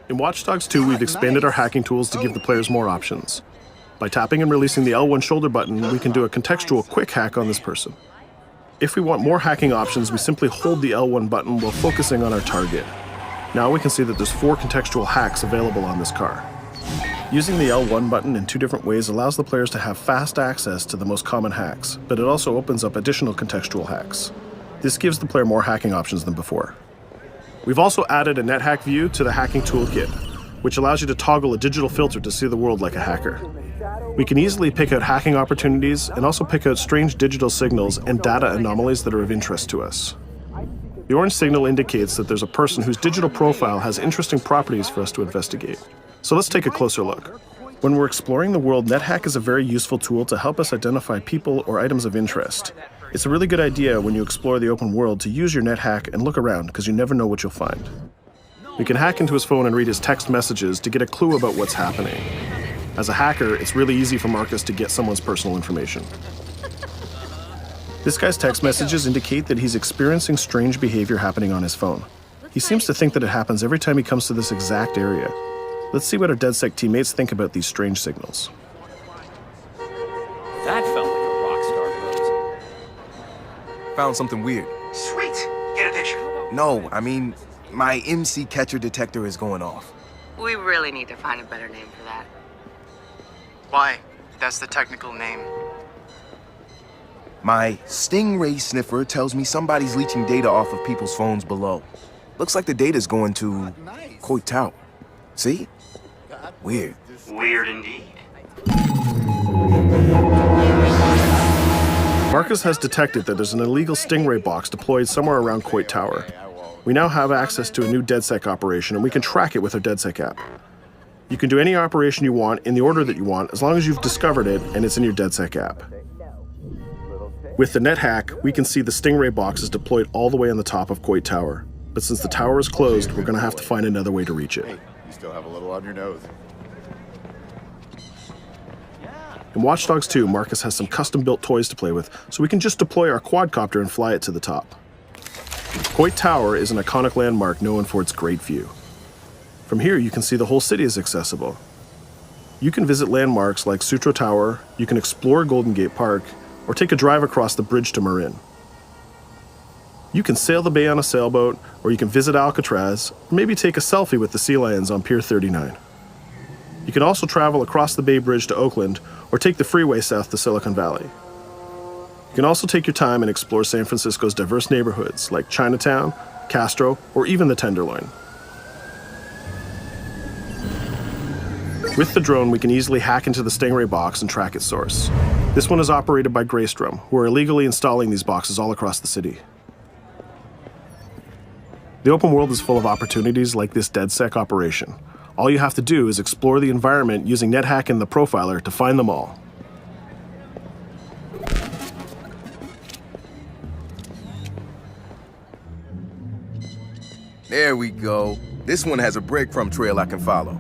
In Watch Dogs 2, we've expanded our hacking tools to give the players more options. By tapping and releasing the L1 shoulder button, we can do a contextual quick hack on this person. If we want more hacking options, we simply hold the L1 button while focusing on our target. Now we can see that there's 4 contextual hacks available on this car. Using the L1 button in 2 different ways allows the players to have fast access to the most common hacks, but it also opens up additional contextual hacks. This gives the player more hacking options than before. We've also added a NetHack view to the hacking toolkit, which allows you to toggle a digital filter to see the world like a hacker. We can easily pick out hacking opportunities and also pick out strange digital signals and data anomalies that are of interest to us. The orange signal indicates that there's a person whose digital profile has interesting properties for us to investigate. So let's take a closer look. When we're exploring the world, NetHack is a very useful tool to help us identify people or items of interest. It's a really good idea when you explore the open world to use your NetHack and look around, because you never know what you'll find. We can hack into his phone and read his text messages to get a clue about what's happening. As a hacker, it's really easy for Marcus to get someone's personal information. This guy's text messages indicate that he's experiencing strange behavior happening on his phone. He seems to think that it happens every time he comes to this exact area. Let's see what our DedSec teammates think about these strange signals. That felt like a rock star pose. Found something weird. Sweet. Get a picture. No, I mean, my MC catcher detector is going off. We really need to find a better name for that. Why? That's the technical name. My Stingray sniffer tells me somebody's leeching data off of people's phones below. Looks like the data's going to Coit Tower. See? Weird. Weird indeed. Marcus has detected that there's an illegal Stingray box deployed somewhere around Coit Tower. We now have access to a new DedSec operation, and we can track it with our DedSec app. You can do any operation you want in the order that you want, as long as you've discovered it and it's in your DedSec app. With the NetHack, we can see the Stingray box is deployed all the way on the top of Coit Tower. But since the tower is closed, we're going to have to find another way to reach it. You still have a little on your nose. In Watch Dogs 2, Marcus has some custom-built toys to play with, so we can just deploy our quadcopter and fly it to the top. Coit Tower is an iconic landmark known for its great view. From here, you can see the whole city is accessible. You can visit landmarks like Sutro Tower, you can explore Golden Gate Park, or take a drive across the bridge to Marin. You can sail the bay on a sailboat, or you can visit Alcatraz, or maybe take a selfie with the sea lions on Pier 39. You can also travel across the Bay Bridge to Oakland, or take the freeway south to Silicon Valley. You can also take your time and explore San Francisco's diverse neighborhoods like Chinatown, Castro, or even the Tenderloin. With the drone, we can easily hack into the Stingray box and track its source. This one is operated by Greystrom, who are illegally installing these boxes all across the city. The open world is full of opportunities like this DedSec operation. All you have to do is explore the environment using NetHack and the Profiler to find them all. There we go. This one has a breadcrumb trail I can follow.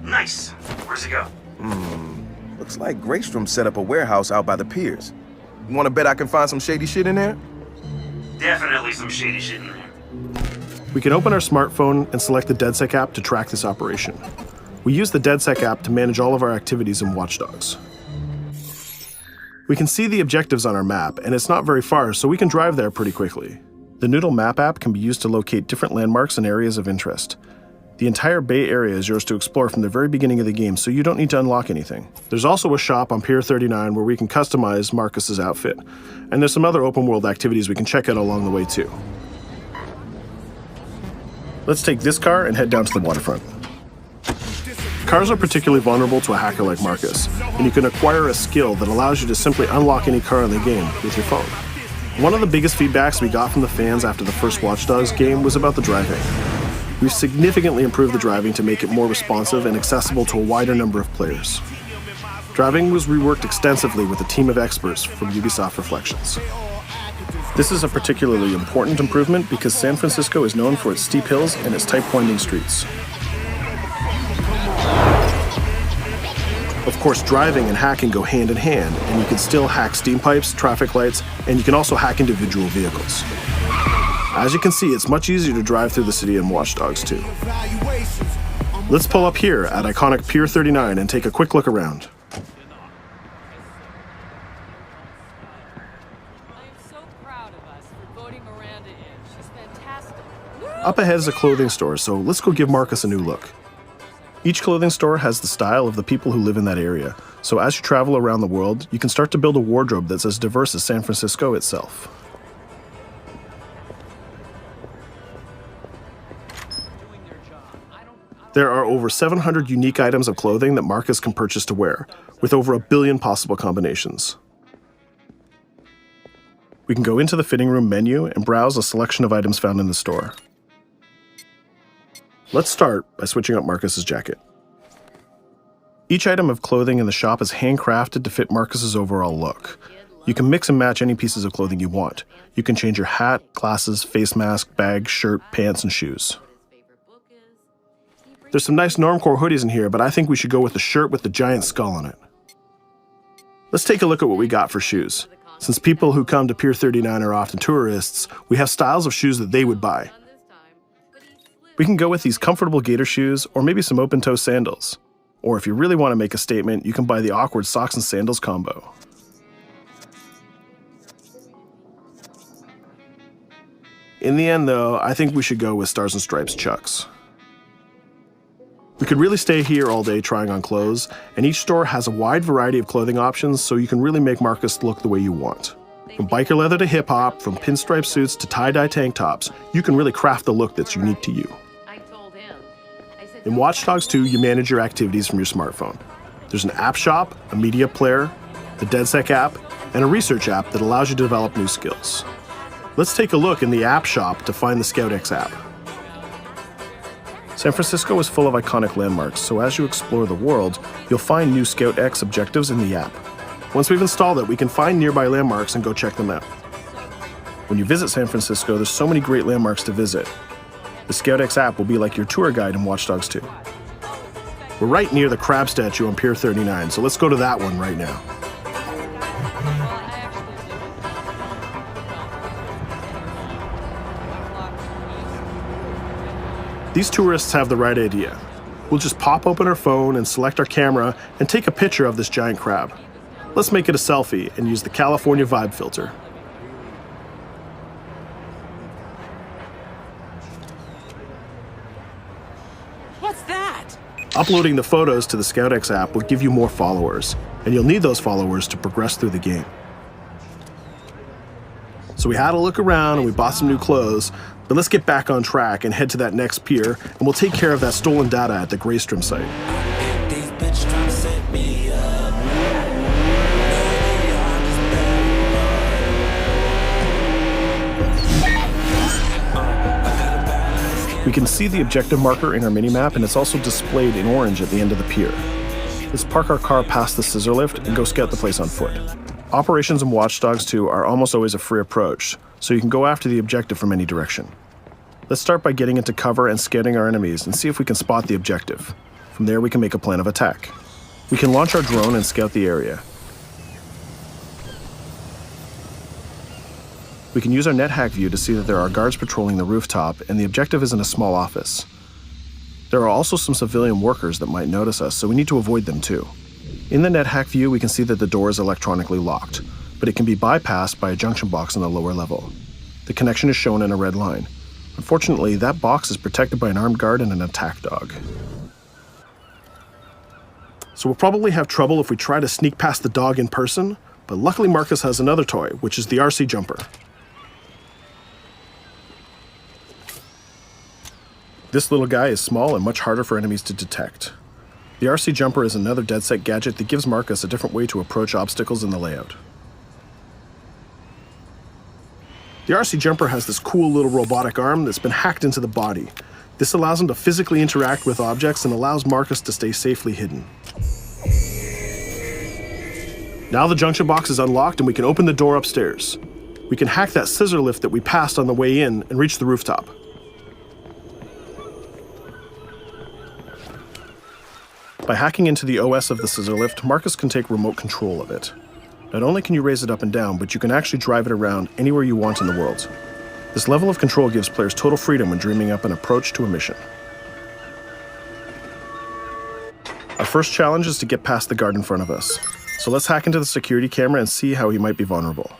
Nice. Where's it go? Looks like Greystrom set up a warehouse out by the piers. You want to bet I can find some shady shit in there? Definitely some shady shit in there. We can open our smartphone and select the DedSec app to track this operation. We use the DedSec app to manage all of our activities in Watch Dogs. We can see the objectives on our map, and it's not very far, so we can drive there pretty quickly. The Noodle Map app can be used to locate different landmarks and areas of interest. The entire Bay Area is yours to explore from the very beginning of the game, so you don't need to unlock anything. There's also a shop on Pier 39 where we can customize Marcus's outfit, and there's some other open world activities we can check out along the way too. Let's take this car and head down to the waterfront. Cars are particularly vulnerable to a hacker like Marcus, and you can acquire a skill that allows you to simply unlock any car in the game with your phone. One of the biggest feedbacks we got from the fans after the first Watch Dogs game was about the driving. We've significantly improved the driving to make it more responsive and accessible to a wider number of players. Driving was reworked extensively with a team of experts from Ubisoft Reflections. This is a particularly important improvement because San Francisco is known for its steep hills and its tight winding streets. Of course, driving and hacking go hand in hand, and you can still hack steam pipes, traffic lights, and you can also hack individual vehicles. As you can see, it's much easier to drive through the city in Watch Dogs 2. Let's pull up here at iconic Pier 39 and take a quick look around. I am so proud of us for voting Miranda in. She's fantastic. Up ahead is a clothing store, so let's go give Marcus a new look. Each clothing store has the style of the people who live in that area, so as you travel around the world, you can start to build a wardrobe that's as diverse as San Francisco itself. There are over 700 unique items of clothing that Marcus can purchase to wear, with over 1 billion possible combinations. We can go into the fitting room menu and browse a selection of items found in the store. Let's start by switching up Marcus's jacket. Each item of clothing in the shop is handcrafted to fit Marcus's overall look. You can mix and match any pieces of clothing you want. You can change your hat, glasses, face mask, bag, shirt, pants, and shoes. There's some nice normcore hoodies in here, but I think we should go with the shirt with the giant skull on it. Let's take a look at what we got for shoes. Since people who come to Pier 39 are often tourists, we have styles of shoes that they would buy. We can go with these comfortable gator shoes or maybe some open-toe sandals. Or if you really want to make a statement, you can buy the awkward socks and sandals combo. In the end, though, I think we should go with Stars and Stripes Chucks. We could really stay here all day trying on clothes, and each store has a wide variety of clothing options, so you can really make Marcus look the way you want. From biker leather to hip-hop, from pinstripe suits to tie-dye tank tops, you can really craft the look that's unique to you. In Watch Dogs 2, you manage your activities from your smartphone. There's an app shop, a media player, the DedSec app, and a research app that allows you to develop new skills. Let's take a look in the app shop to find the ScoutX app. San Francisco is full of iconic landmarks, so as you explore the world, you'll find new ScoutX objectives in the app. Once we've installed it, we can find nearby landmarks and go check them out. When you visit San Francisco, there's so many great landmarks to visit. The ScoutX app will be like your tour guide in Watch Dogs 2. We're right near the crab statue on Pier 39, so let's go to that one right now. These tourists have the right idea. We'll just pop open our phone and select our camera and take a picture of this giant crab. Let's make it a selfie and use the California Vibe filter. What's that? Uploading the photos to the ScoutX app will give you more followers, and you'll need those followers to progress through the game. So we had a look around and we bought some new clothes, but let's get back on track and head to that next pier, and we'll take care of that stolen data at the Greystrom site. We can see the objective marker in our minimap, and it's also displayed in orange at the end of the pier. Let's park our car past the scissor lift and go scout the place on foot. Operations in Watch Dogs 2 are almost always a free approach, so you can go after the objective from any direction. Let's start by getting into cover and scouting our enemies and see if we can spot the objective. From there, we can make a plan of attack. We can launch our drone and scout the area. We can use our NetHack view to see that there are guards patrolling the rooftop, and the objective is in a small office. There are also some civilian workers that might notice us, so we need to avoid them too. In the NetHack view, we can see that the door is electronically locked, but it can be bypassed by a junction box on the lower level. The connection is shown in a red line. Unfortunately, that box is protected by an armed guard and an attack dog. So we'll probably have trouble if we try to sneak past the dog in person, but luckily Marcus has another toy, which is the RC jumper. This little guy is small and much harder for enemies to detect. The RC jumper is another DedSec gadget that gives Marcus a different way to approach obstacles in the layout. The RC jumper has this cool little robotic arm that's been hacked into the body. This allows him to physically interact with objects and allows Marcus to stay safely hidden. Now the junction box is unlocked and we can open the door upstairs. We can hack that scissor lift that we passed on the way in and reach the rooftop. By hacking into the OS of the scissor lift, Marcus can take remote control of it. Not only can you raise it up and down, but you can actually drive it around anywhere you want in the world. This level of control gives players total freedom when dreaming up an approach to a mission. first challenge is to get past the guard in front of us. So let's hack into the security camera and see how he might be vulnerable.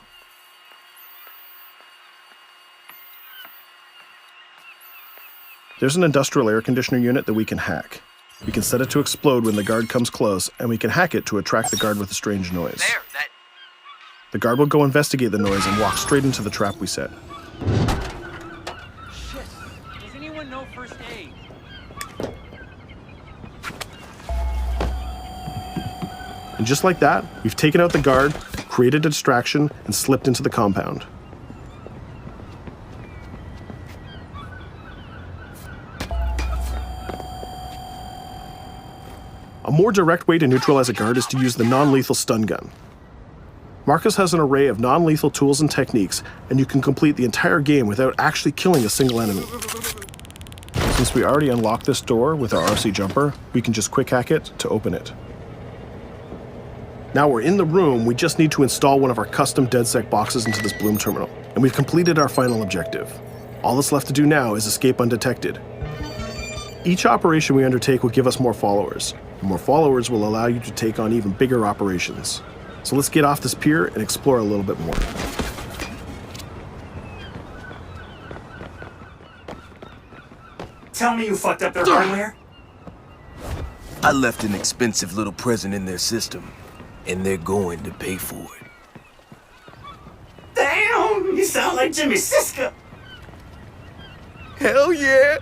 There's an industrial air conditioner unit that we can hack. We can set it to explode when the guard comes close, and we can hack it to attract the guard with a strange noise. The guard will go investigate the noise and walk straight into the trap we set. Shit. Does anyone know first aid? And just like that, we've taken out the guard, created a distraction, and slipped into the compound. A more direct way to neutralize a guard is to use the non-lethal stun gun. Marcus has an array of non-lethal tools and techniques, and you can complete the entire game without actually killing a single enemy. Since we already unlocked this door with our RC jumper, we can just quick hack it to open it. Now we're in the room, we just need to install one of our custom DedSec boxes into this Bloom terminal, and we've completed our final objective. All that's left to do now is escape undetected. Each operation we undertake will give us more followers. And more followers will allow you to take on even bigger operations. So let's get off this pier and explore a little bit more. Tell me you fucked up their hardware? I left an expensive little present in their system, and they're going to pay for it. Damn, you sound like Jimmy Siska. Hell yeah!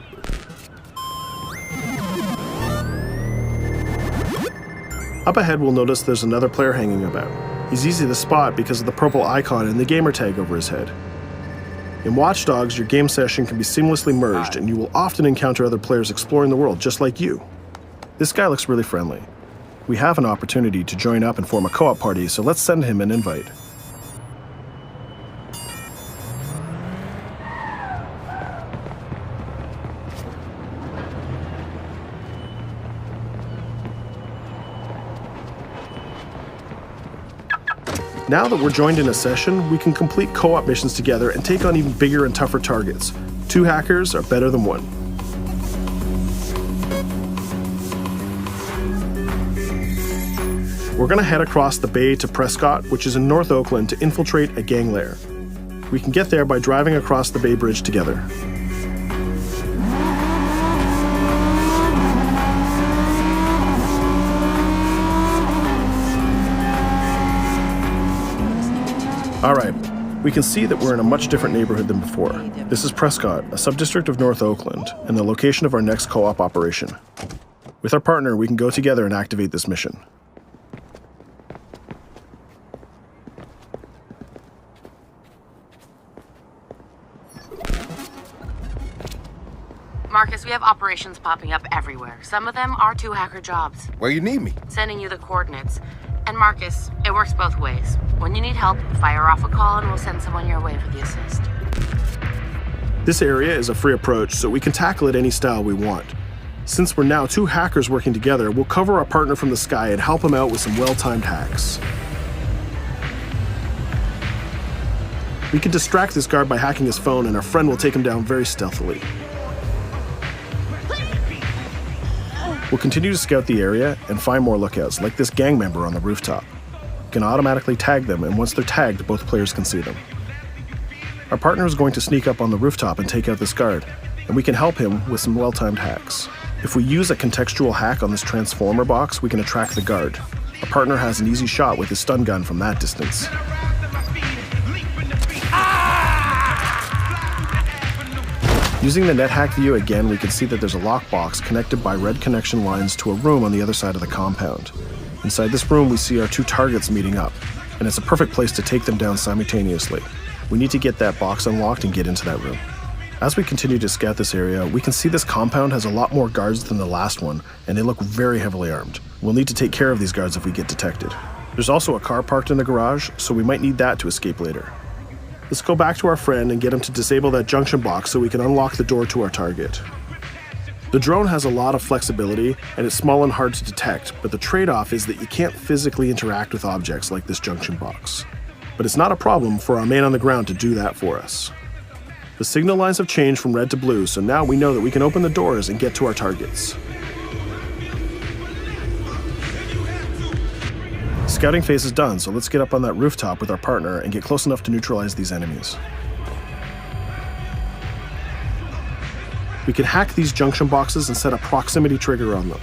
Up ahead, we'll notice there's another player hanging about. He's easy to spot because of the purple icon and the gamer tag over his head. In Watch Dogs, your game session can be seamlessly merged, and you will often encounter other players exploring the world just like you. This guy looks really friendly. We have an opportunity to join up and form a co-op party, so let's send him an invite. Now that we're joined in a session, we can complete co-op missions together and take on even bigger and tougher targets. 2 hackers are better than 1. We're going to head across the bay to Prescott, which is in North Oakland, to infiltrate a gang lair. We can get there by driving across the Bay Bridge together. All right, we can see that we're in a much different neighborhood than before. This is Prescott, a subdistrict of North Oakland, and the location of our next co-op operation. With our partner, we can go together and activate this mission. Marcus, we have operations popping up everywhere. Some of them are 2 hacker jobs. Where you need me? Sending you the coordinates. And Marcus, it works both ways. When you need help, fire off a call and we'll send someone your way for the assist. This area is a free approach, so we can tackle it any style we want. Since we're now 2 hackers working together, we'll cover our partner from the sky and help him out with some well-timed hacks. We can distract this guard by hacking his phone, and our friend will take him down very stealthily. We'll continue to scout the area and find more lookouts, like this gang member on the rooftop. We can automatically tag them, and once they're tagged, both players can see them. Our partner is going to sneak up on the rooftop and take out this guard, and we can help him with some well-timed hacks. If we use a contextual hack on this transformer box, we can attract the guard. Our partner has an easy shot with his stun gun from that distance. Using the NetHack view again, we can see that there's a lockbox connected by red connection lines to a room on the other side of the compound. Inside this room, we see our 2 targets meeting up, and it's a perfect place to take them down simultaneously. We need to get that box unlocked and get into that room. As we continue to scout this area, we can see this compound has a lot more guards than the last one, and they look very heavily armed. We'll need to take care of these guards if we get detected. There's also a car parked in the garage, so we might need that to escape later. Let's go back to our friend and get him to disable that junction box so we can unlock the door to our target. The drone has a lot of flexibility, and it's small and hard to detect, but the trade-off is that you can't physically interact with objects like this junction box. But it's not a problem for our man on the ground to do that for us. The signal lines have changed from red to blue, so now we know that we can open the doors and get to our targets. scouting phase is done, so let's get up on that rooftop with our partner and get close enough to neutralize these enemies. We can hack these junction boxes and set a proximity trigger on them.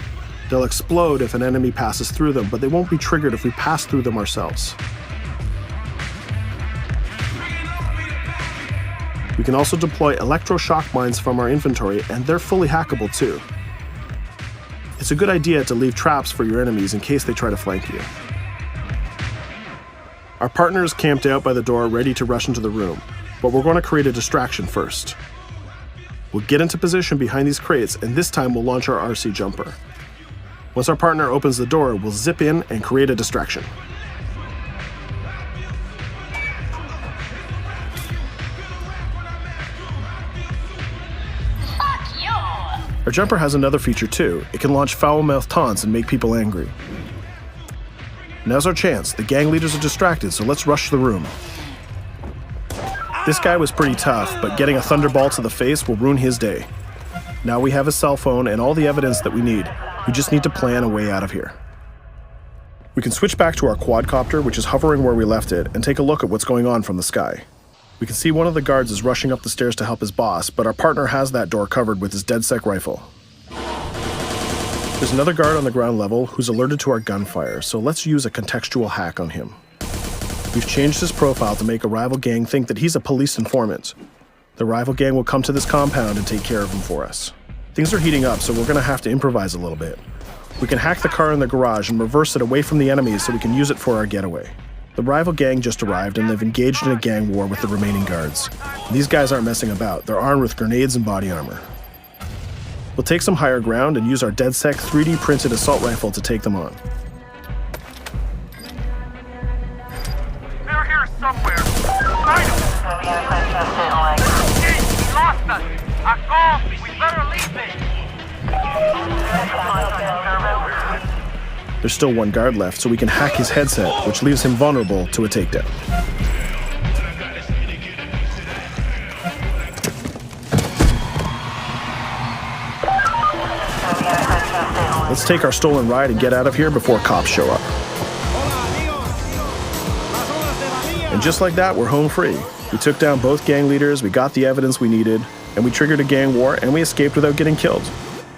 They'll explode if an enemy passes through them, but they won't be triggered if we pass through them ourselves. We can also deploy electroshock mines from our inventory, and they're fully hackable too. It's a good idea to leave traps for your enemies in case they try to flank you. Our partner is camped out by the door ready to rush into the room, but we're going to create a distraction first. We'll get into position behind these crates, and this time we'll launch our RC jumper. Once our partner opens the door, we'll zip in and create a distraction. Our jumper has another feature too. It can launch foul-mouthed taunts and make people angry. Now's our chance. The gang leaders are distracted, so let's rush the room. This guy was pretty tough, but getting a thunderball to the face will ruin his day. Now we have his cell phone and all the evidence that we need. We just need to plan a way out of here. We can switch back to our quadcopter, which is hovering where we left it, and take a look at what's going on from the sky. We can see one of the guards is rushing up the stairs to help his boss, but our partner has that door covered with his DedSec rifle. There's another guard on the ground level who's alerted to our gunfire, so let's use a contextual hack on him. We've changed his profile to make a rival gang think that he's a police informant. The rival gang will come to this compound and take care of him for us. Things are heating up, so we're going to have to improvise a little bit. We can hack the car in the garage and reverse it away from the enemies so we can use it for our getaway. The rival gang just arrived and they've engaged in a gang war with the remaining guards. These guys aren't messing about. They're armed with grenades and body armor. We'll take some higher ground and use our DedSec 3D printed assault rifle to take them on. They're here somewhere. Find them. Hey, we lost us. A call. We better leave it. There's still one guard left, so we can hack his headset, which leaves him vulnerable to a takedown. Let's take our stolen ride and get out of here before cops show up. And just like that, we're home free. We took down both gang leaders, we got the evidence we needed, and we triggered a gang war, and we escaped without getting killed.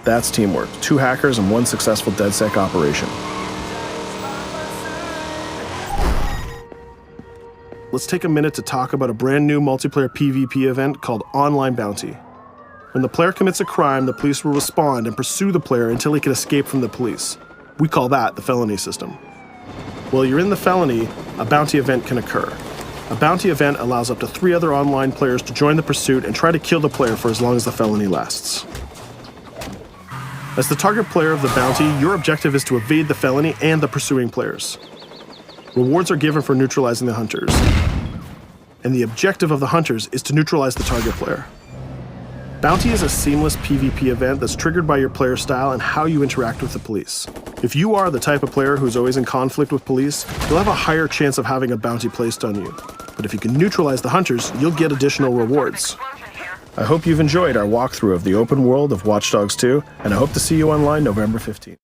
That's teamwork. 2 hackers and 1 successful DedSec operation. Let's take a minute to talk about a brand new multiplayer PvP event called Online Bounty. When the player commits a crime, the police will respond and pursue the player until he can escape from the police. We call that the felony system. While you're in the felony, a bounty event can occur. A bounty event allows up to 3 other online players to join the pursuit and try to kill the player for as long as the felony lasts. As the target player of the bounty, your objective is to evade the felony and the pursuing players. Rewards are given for neutralizing the hunters. And the objective of the hunters is to neutralize the target player. Bounty is a seamless PvP event that's triggered by your player style and how you interact with the police. If you are the type of player who's always in conflict with police, you'll have a higher chance of having a bounty placed on you. But if you can neutralize the hunters, you'll get additional rewards. I hope you've enjoyed our walkthrough of the open world of Watch Dogs 2, and I hope to see you online November 15th.